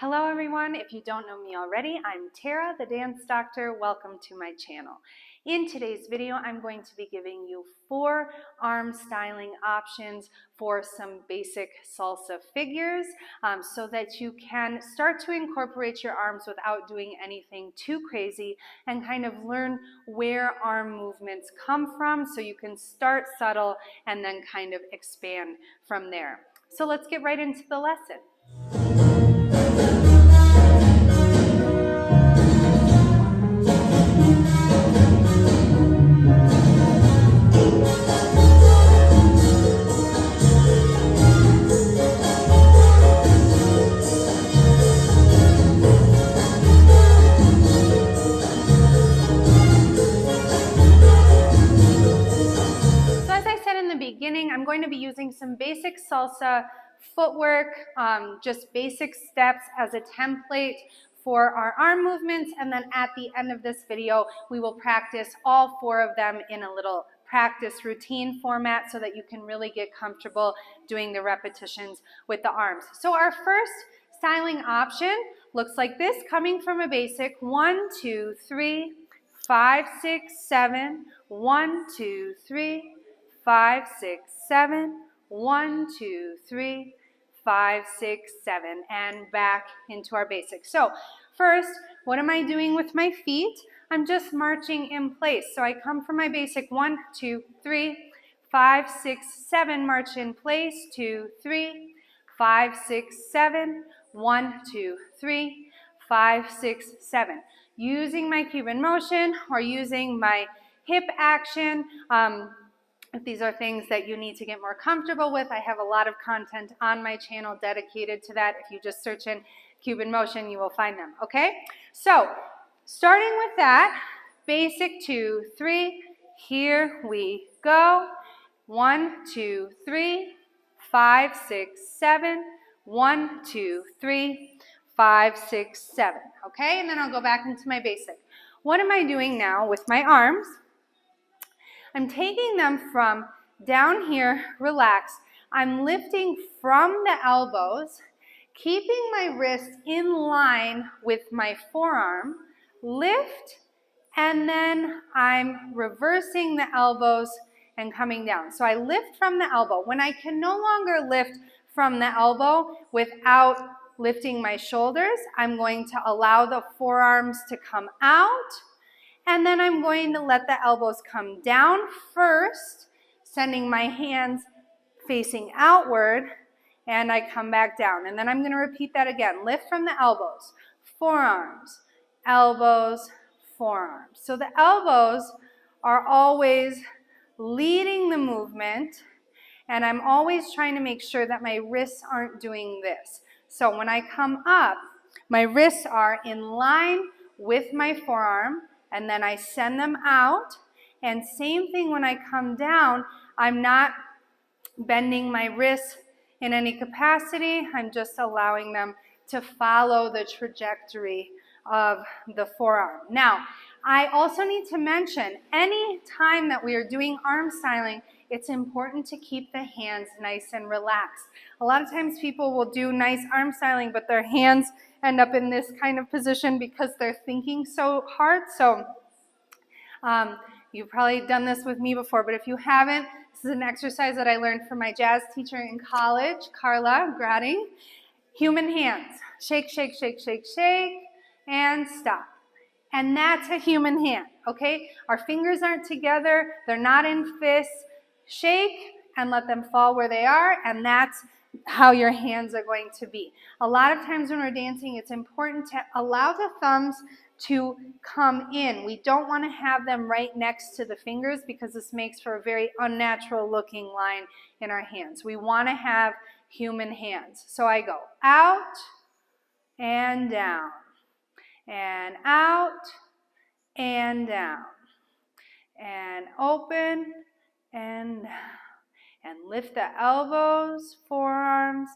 Hello everyone, if you don't know me already, I'm Tara, the dance doctor. Welcome to my channel. In today's video, I'm going to be giving you 4 arm styling options for some basic salsa figures so that you can start to incorporate your arms without doing anything too crazy and kind of learn where arm movements come from so you can start subtle and then kind of expand from there. So let's get right into the lesson. I'm going to be using some basic salsa footwork, just basic steps as a template for our arm movements, and then at the end of this video we will practice all 4 of them in a little practice routine format so that you can really get comfortable doing the repetitions with the arms. So our first styling option looks like this, coming from a basic 1, 2, 3, 5, 6, 7, 1, 2, 3, 5, 6, 7, 1, 2, 3, 5, 6, 7, and back into our basics. So first, what am I doing with my feet? I'm just marching in place. So I come from my basic 1, 2, 3, 5, 6, 7, march in place, 2, 3, 5, 6, 7, 1, 2, 3, 5, 6, 7. Using my Cuban motion or using my hip action. If these are things that you need to get more comfortable with, I have a lot of content on my channel dedicated to that. If you just search in Cuban motion, you will find them, okay? So, starting with that, basic 2, 3, here we go. 1, 2, 3, 5, 6, 7, 1, 2, 3, 5, 6, 7, okay? And then I'll go back into my basic. What am I doing now with my arms? I'm taking them from down here, relaxed. I'm lifting from the elbows, keeping my wrist in line with my forearm, lift, and then I'm reversing the elbows and coming down. So I lift from the elbow. When I can no longer lift from the elbow without lifting my shoulders, I'm going to allow the forearms to come out. And then I'm going to let the elbows come down first, sending my hands facing outward, and I come back down. And then I'm going to repeat that again. Lift from the elbows, forearms, elbows, forearms. So the elbows are always leading the movement, and I'm always trying to make sure that my wrists aren't doing this. So when I come up, my wrists are in line with my forearm, and then I send them out. And same thing when I come down, I'm not bending my wrists in any capacity. I'm just allowing them to follow the trajectory of the forearm. Now, I also need to mention, any time that we are doing arm styling, it's important to keep the hands nice and relaxed. A lot of times people will do nice arm styling, but their hands end up in this kind of position because they're thinking so hard. So you've probably done this with me before, but if you haven't, this is an exercise that I learned from my jazz teacher in college, Carla Grading. Human hands. Shake, shake, shake, shake, shake, and stop. And that's a human hand, okay? Our fingers aren't together. They're not in fists. Shake and let them fall where they are, and that's how your hands are going to be. A lot of times when we're dancing, it's important to allow the thumbs to come in. We don't want to have them right next to the fingers because this makes for a very unnatural looking line in our hands. We want to have human hands. So I go out and down, and out and down, and open and down. And lift the elbows, forearms,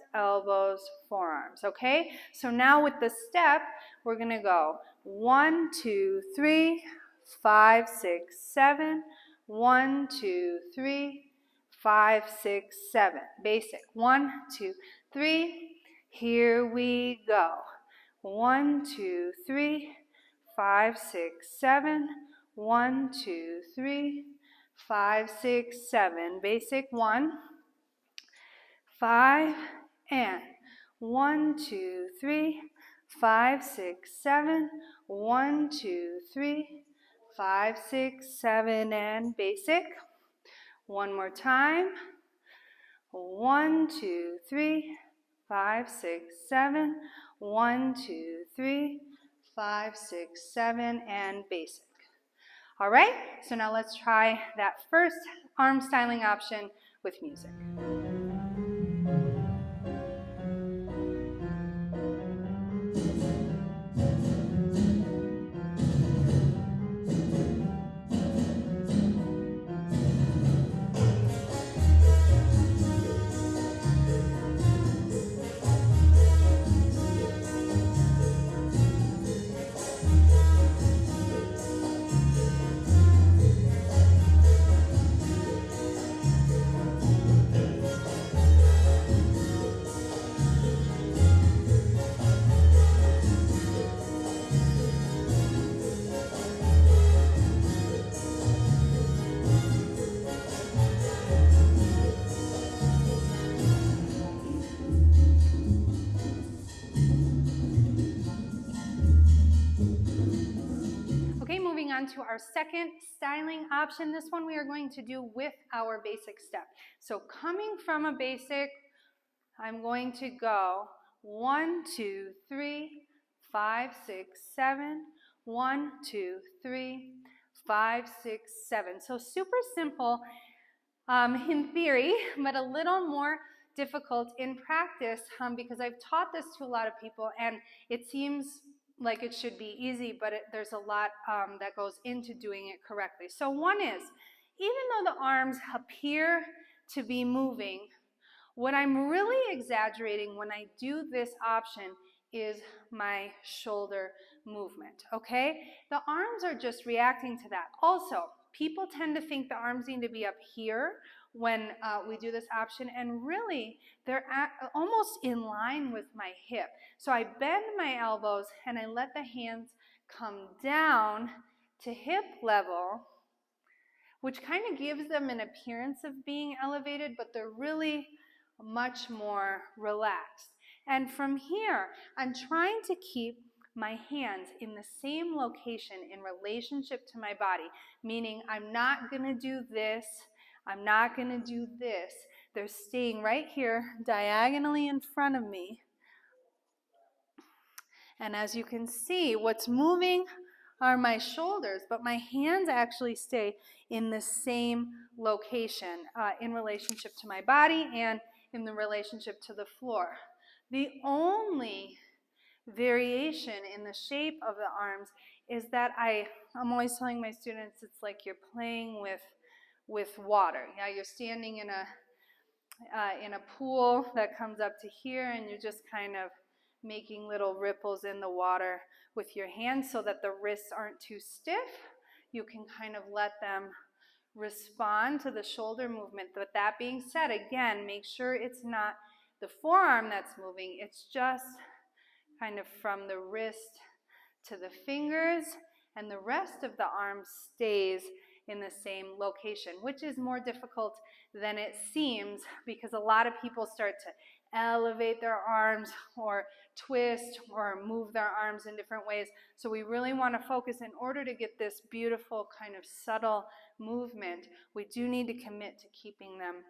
okay? So now with the step, we're going to go 1, 2, 3, 5, 6, 7, 1, 2, 3, 5, 6, 7. Basic. 1, 2, 3. Here we go. 1, 2, 3, 5, 6, 7. 1, 2, 3, 5, 6, 7. Basic 1, 5, and 1, 2, 3, 5, 6, 7. 1, 2, 3, 5, 6, 7, and basic. One more time. 1, 2, 3, 5, 6, 7. 1, 2, 3, 5, 6, 7, and basic. All right, so now let's try that first arm styling option with music. To our second styling option. This one we are going to do with our basic step. So coming from a basic, I'm going to go 1, 2, 3, 5, 6, 7. 1, 2, 3, 5, 6, 7. So super simple in theory, but a little more difficult in practice because I've taught this to a lot of people and it seems like it should be easy, but there's a lot that goes into doing it correctly. So one is, even though the arms appear to be moving, what I'm really exaggerating when I do this option is my shoulder movement, okay? The arms are just reacting to that. Also, people tend to think the arms need to be up here when we do this option, and really they're almost in line with my hip. So I bend my elbows and I let the hands come down to hip level, which kind of gives them an appearance of being elevated, but they're really much more relaxed. And from here, I'm trying to keep my hands in the same location in relationship to my body, meaning I'm not going to do this, I'm not going to do this. They're staying right here diagonally in front of me. And as you can see, what's moving are my shoulders, but my hands actually stay in the same location in relationship to my body and in the relationship to the floor. The only variation in the shape of the arms is that I'm always telling my students it's like you're playing with water. Yeah, you're standing in a pool that comes up to here, and you're just kind of making little ripples in the water with your hands so that the wrists aren't too stiff. You can kind of let them respond to the shoulder movement. But that being said, again, make sure it's not the forearm that's moving. It's just kind of from the wrist to the fingers, and the rest of the arm stays in the same location, which is more difficult than it seems because a lot of people start to elevate their arms or twist or move their arms in different ways. So we really want to focus, in order to get this beautiful kind of subtle movement, we do need to commit to keeping them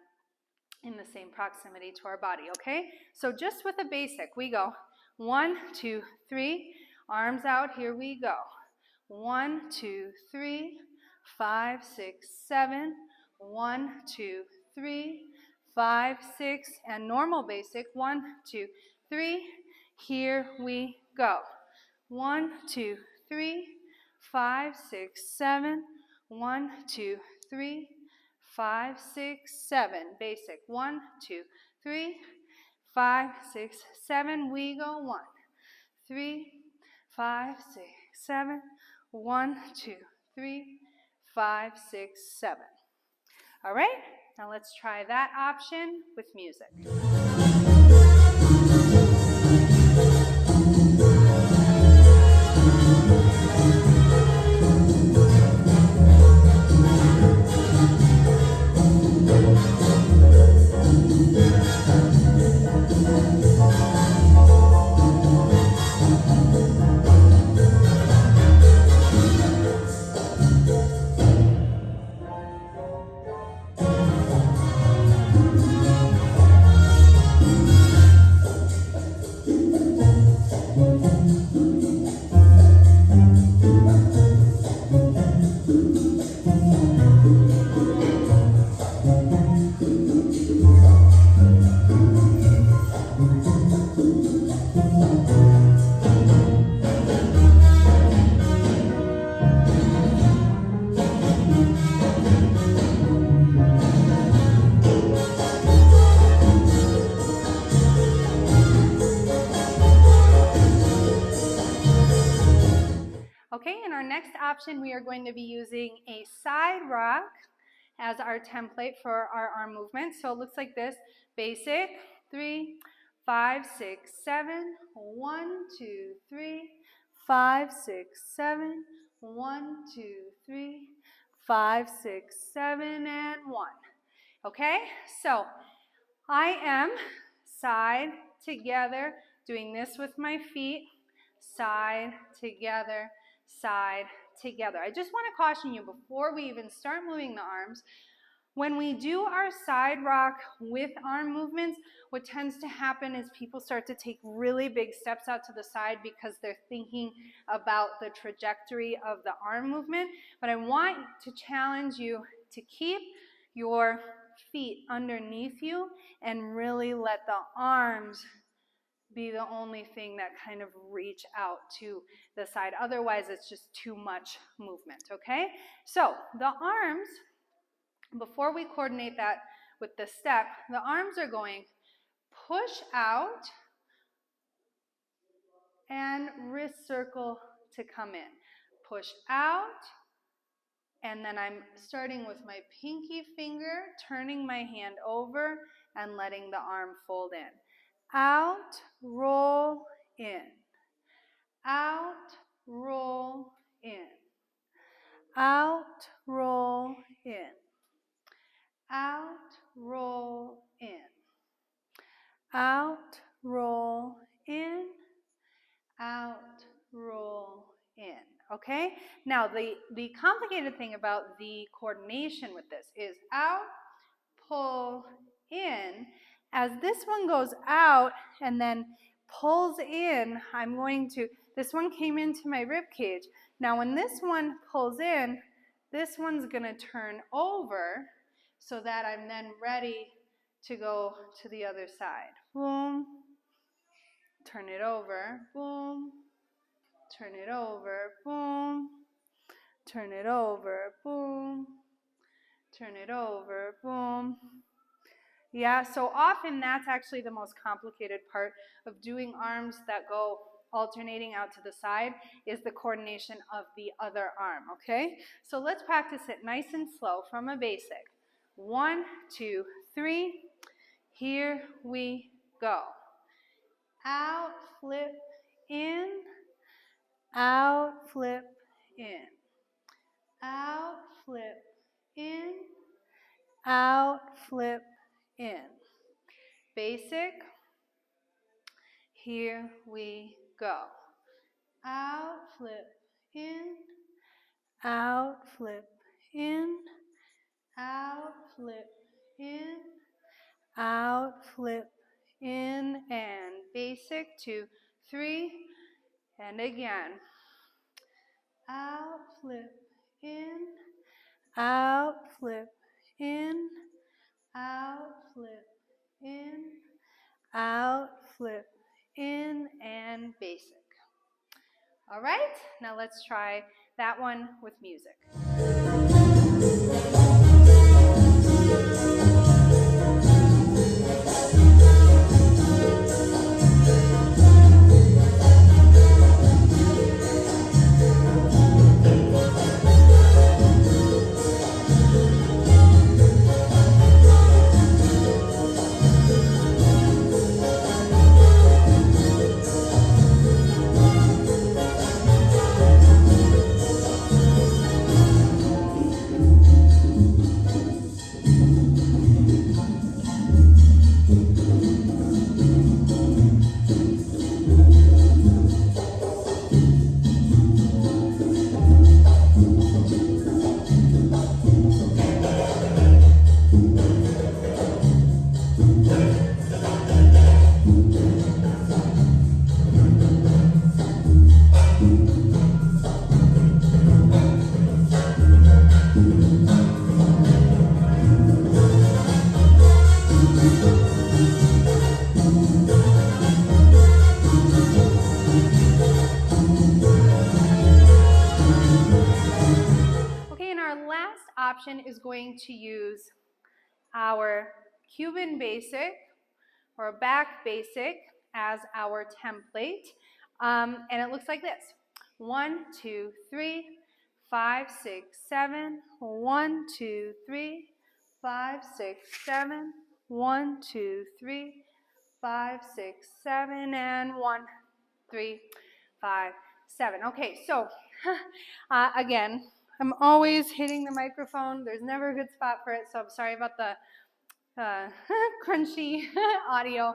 in the same proximity to our body, okay? So just with a basic, we go 1, 2, 3, arms out, here we go. 1, 2, 3, 5, 6, 7. 1, 2, 3, 5, 6, and normal basic. 1, 2, 3, here we go. 1, 2, 3, 5, 6, 7. 1, 2, 3, 5, 6, 7. Basic. 1, 2, 3, 5, 6, 7. We go 1, 3, 5, 6, 7. 1, 2, 3, 5, 6, 7. All right, now let's try that option with music. Okay, in our next option, we are going to be using a side rock as our template for our arm movement. So it looks like this: basic, 3, 5, 6, 7, 1, 2, 3, 5, 6, 7, 1, 2, 3, 5, 6, 7, and 1. Okay, so I am side together, doing this with my feet, side together, side together. I just want to caution you before we even start moving the arms, when we do our side rock with arm movements, what tends to happen is people start to take really big steps out to the side because they're thinking about the trajectory of the arm movement. But I want to challenge you to keep your feet underneath you and really let the arms be the only thing that kind of reach out to the side. Otherwise, it's just too much movement, okay? So the arms, before we coordinate that with the step, the arms are going push out and wrist circle to come in. Push out, and then I'm starting with my pinky finger, turning my hand over and letting the arm fold in. Out, roll, in. Out, roll, in. Out, roll, in. Out, roll, in. Out, roll, in. Out, roll, in. Okay? Now, the complicated thing about the coordination with this is out, pull, in. As this one goes out and then pulls in, this one came into my rib cage. Now, when this one pulls in, this one's going to turn over so that I'm then ready to go to the other side. Boom. Turn it over. Boom. Turn it over. Boom. Turn it over. Boom. Turn it over. Boom. Yeah, so often that's actually the most complicated part of doing arms that go alternating out to the side, is the coordination of the other arm, okay? So let's practice it nice and slow from a basic. 1, 2, 3. Here we go. Out, flip, in. Out, flip, in. Out, flip, in. Out, flip, in. Basic. Here we go. Out, flip, in. Out, flip, in. Out, flip, in. Out, flip, in. And basic. 2, 3. And again. Out, flip, in. Out, flip, in. Out, flip, in. Out, flip, in, and basic. All right, now let's try that one with music. Option is going to use our Cuban basic or back basic as our template, and it looks like this. 1, 2, 3, 5, 6, 7. 1, 2, 3, 5, 6, 7. 1, 2, 3, 5, 6, 7, and 1, 3, 5, 7. Okay, so again, I'm always hitting the microphone. There's never a good spot for it, so I'm sorry about the crunchy audio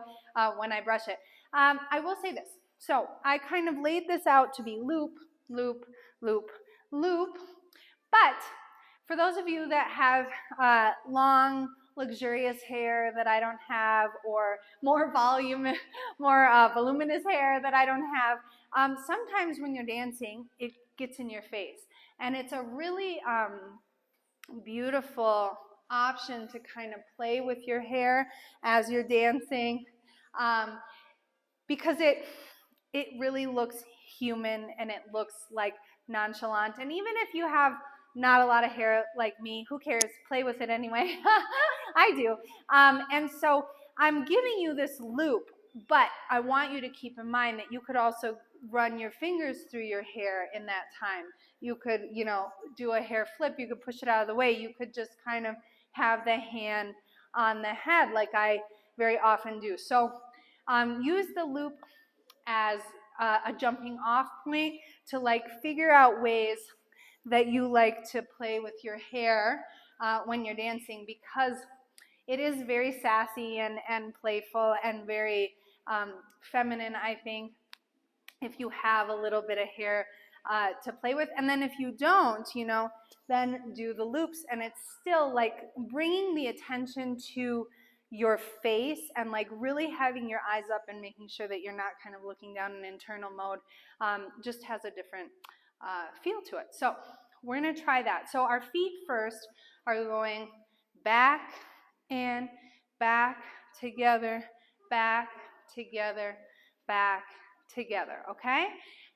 when I brush it. I will say this. So I kind of laid this out to be loop, loop, loop, loop. But for those of you that have long, luxurious hair that I don't have, or more voluminous hair that I don't have, sometimes when you're dancing, it gets in your face. And it's a really beautiful option to kind of play with your hair as you're dancing, because it really looks human and it looks like nonchalant. And even if you have not a lot of hair like me, who cares? Play with it anyway. I do. And so I'm giving you this loop, but I want you to keep in mind that you could also run your fingers through your hair in that time. You could, do a hair flip. You could push it out of the way. You could just kind of have the hand on the head like I very often do. So use the loop as a jumping off point to figure out ways that you like to play with your hair when you're dancing, because it is very sassy and playful and very feminine, I think, if you have a little bit of hair to play with. And then if you don't, then do the loops, and it's still bringing the attention to your face and really having your eyes up and making sure that you're not kind of looking down in internal mode. Just has a different feel to it. So we're going to try that. So our feet first are going back and back together, back together, back together, okay?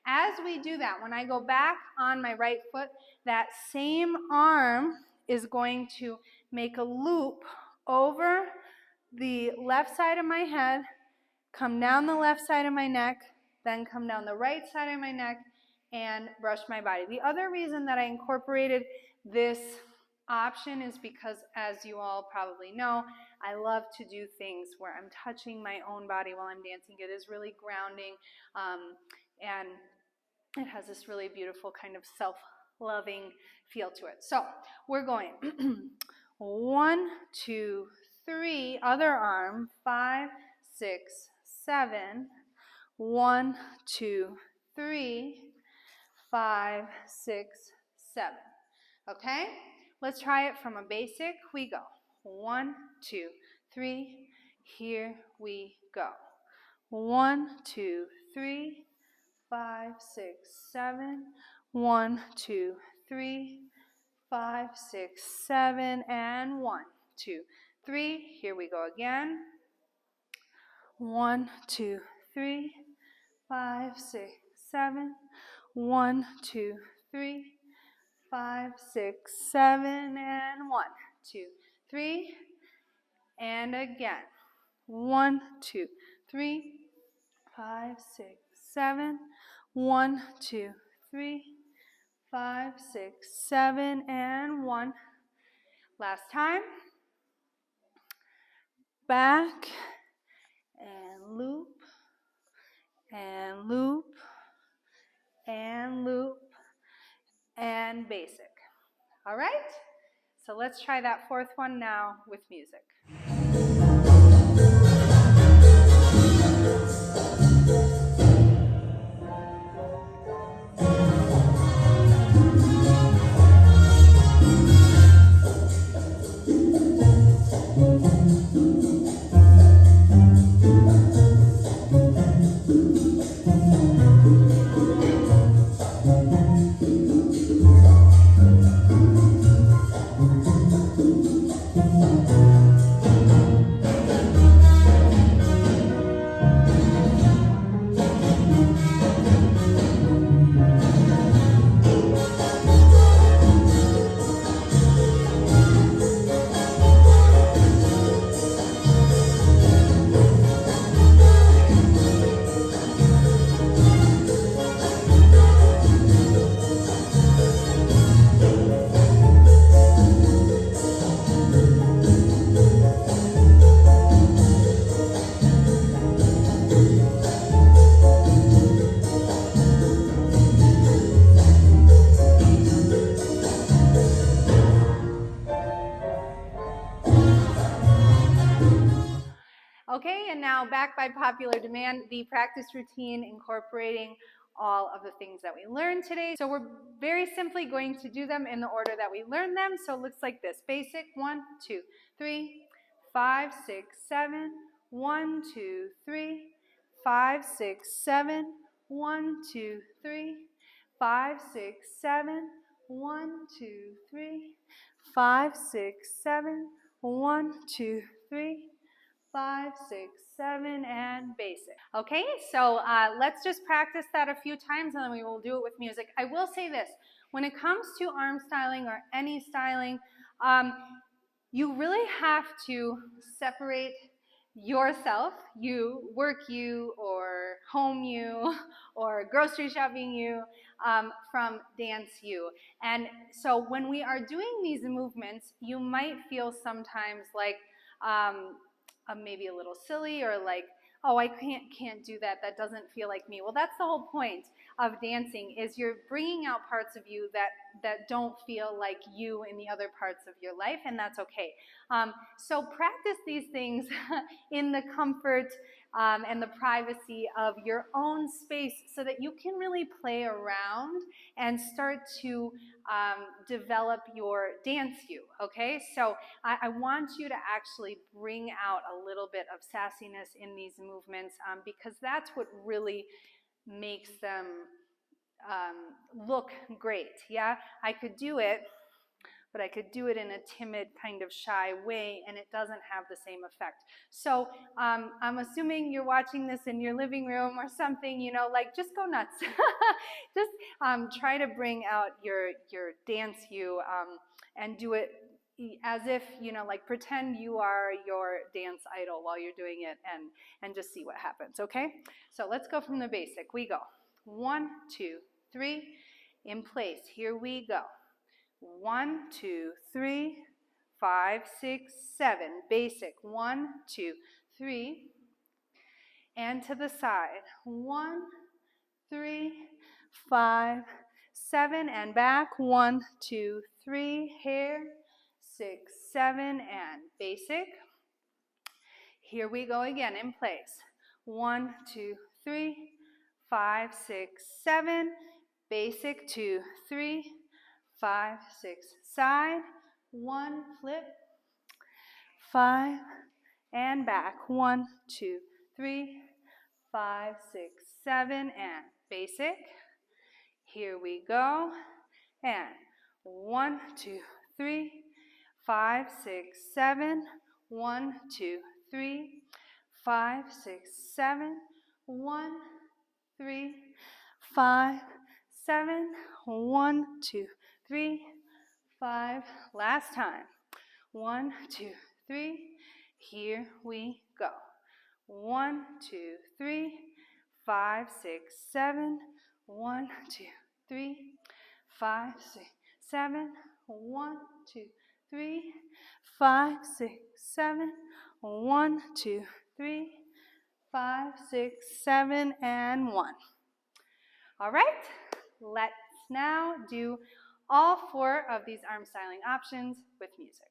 As we do that, when I go back on my right foot, that same arm is going to make a loop over the left side of my head, come down the left side of my neck, then come down the right side of my neck, and brush my body. The other reason that I incorporated this option is because, as you all probably know, I love to do things where I'm touching my own body while I'm dancing. It is really grounding, and it has this really beautiful kind of self-loving feel to it. So we're going 1, 2, 3, other arm, 5, 6, 7, 1, 2, 3, 5, 6, 7. Okay? Let's try it from a basic. We go. 1, 2, 3. Here we go. 1, 2, 3, 5, 6, 7. 1, 2, 3, 5, 6, 7, and 1, 2, 3. Here we go again. 1, 2, 3, 5, 6, 7. 1, 2, 3, 5, 6, 7, and 1, 2, 3. And again. 1, 2, 3, 5, 6, 7. 1, 2, 3, 5, 6, 7, and 1. Last time. Back and loop and loop and loop and basic. All right? So let's try that fourth one now with music. now, back by popular demand, the practice routine incorporating all of the things that we learned today. So we're very simply going to do them in the order that we learned them. So it looks like this: basic, 1, 2, 3, 5, 6, 7, 1, 2, 3, 5, 6, 7, 1, 2, 3, 5, 6, 7, 1, 2, 3, 5, 6, 7, 1, 2, 3, 5, 6, 7, and basic. Okay, so let's just practice that a few times and then we will do it with music. I will say this: when it comes to arm styling or any styling, you really have to separate yourself, you, work you, or home you, or grocery shopping you, from dance you. And so when we are doing these movements, you might feel sometimes like maybe a little silly, or like, oh, I can't do that, that doesn't feel like me. Well, that's the whole point of dancing, is you're bringing out parts of you that don't feel like you in the other parts of your life, and that's okay. So practice these things in the comfort and the privacy of your own space, so that you can really play around and start to develop your dance you, okay? So I want you to actually bring out a little bit of sassiness in these movements, because that's what really makes them look great, yeah? I could do it, but I could do it in a timid, kind of shy way, and it doesn't have the same effect. So I'm assuming you're watching this in your living room or something, you know, like, just go nuts. Just try to bring out your dance you, and do it as if, you know, like, pretend you are your dance idol while you're doing it, and just see what happens, okay? So let's go from the basic. We go 1, 2, 3, in place. Here we go. 1, 2, 3, 5, 6, 7. Basic. 1, 2, 3. And to the side. 1, 3, 5, 7. And back. 1, 2, 3. Here. 6, 7. And basic. Here we go again, in place. 1, 2, 3, 5, 6, 7. Basic. 2, 3, 5, 6, side, 1, flip, 5, and back, 1, 2, 3, 5, 6, 7, and basic. Here we go, and 1, 2, 3, 5, 6, 7, 1, 2, 3, 5, 6, 7, 1, 3, 5, 7, 1, 2, 3, 5. Last time. 1, 2, 3. Here we go. 1, 2, 3, 5, 6, 7. 1, 2, 3, 5, 6, 7. 1, 2, 3, 5, 6, 7. 1, 2, 3, 5, 6, 7, and 1. All right, let's now do all 4 of these arm styling options with music.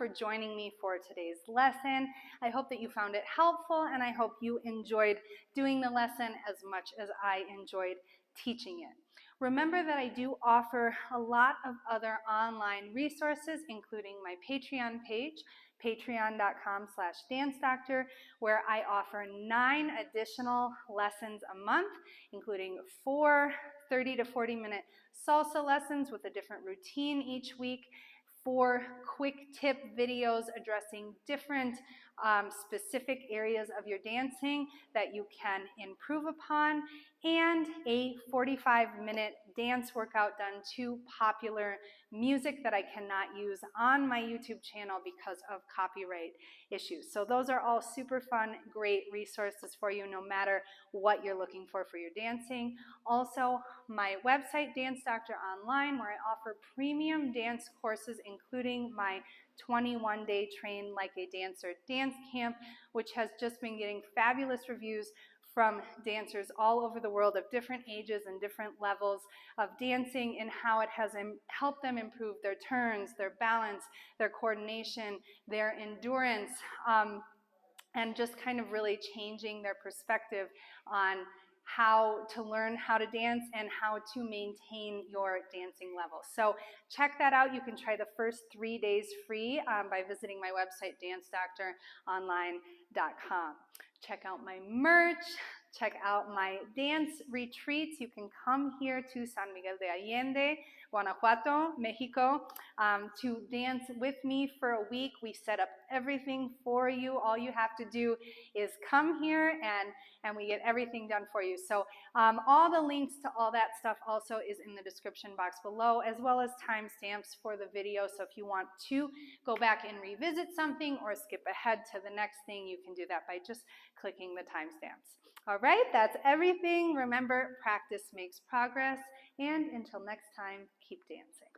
for joining me for today's lesson. I hope that you found it helpful, and I hope you enjoyed doing the lesson as much as I enjoyed teaching it. Remember that I do offer a lot of other online resources, including my Patreon page, patreon.com/dancedoctor, where I offer 9 additional lessons a month, including 4 30 to 40-minute salsa lessons with a different routine each week, 4 quick tip videos addressing different specific areas of your dancing that you can improve upon, and a 45-minute dance workout done to popular music that I cannot use on my YouTube channel because of copyright issues. So those are all super fun, great resources for you no matter what you're looking for your dancing. Also, my website, Dance Doctor Online, where I offer premium dance courses, including my 21-day Train Like a Dancer dance camp, which has just been getting fabulous reviews from dancers all over the world of different ages and different levels of dancing, and how it has helped them improve their turns, their balance, their coordination, their endurance, and just kind of really changing their perspective on how to learn how to dance and how to maintain your dancing level. So check that out. You can try the first 3 days free by visiting my website, dancedoctoronline.com. Check out my merch. Check out my dance retreats. You can come here to San Miguel de Allende, Guanajuato, Mexico, to dance with me for a week. We set up everything for you. All you have to do is come here, and we get everything done for you. So all the links to all that stuff also is in the description box below, as well as timestamps for the video. So if you want to go back and revisit something or skip ahead to the next thing, you can do that by just clicking the timestamps. All right, that's everything. Remember, practice makes progress, and until next time, keep dancing.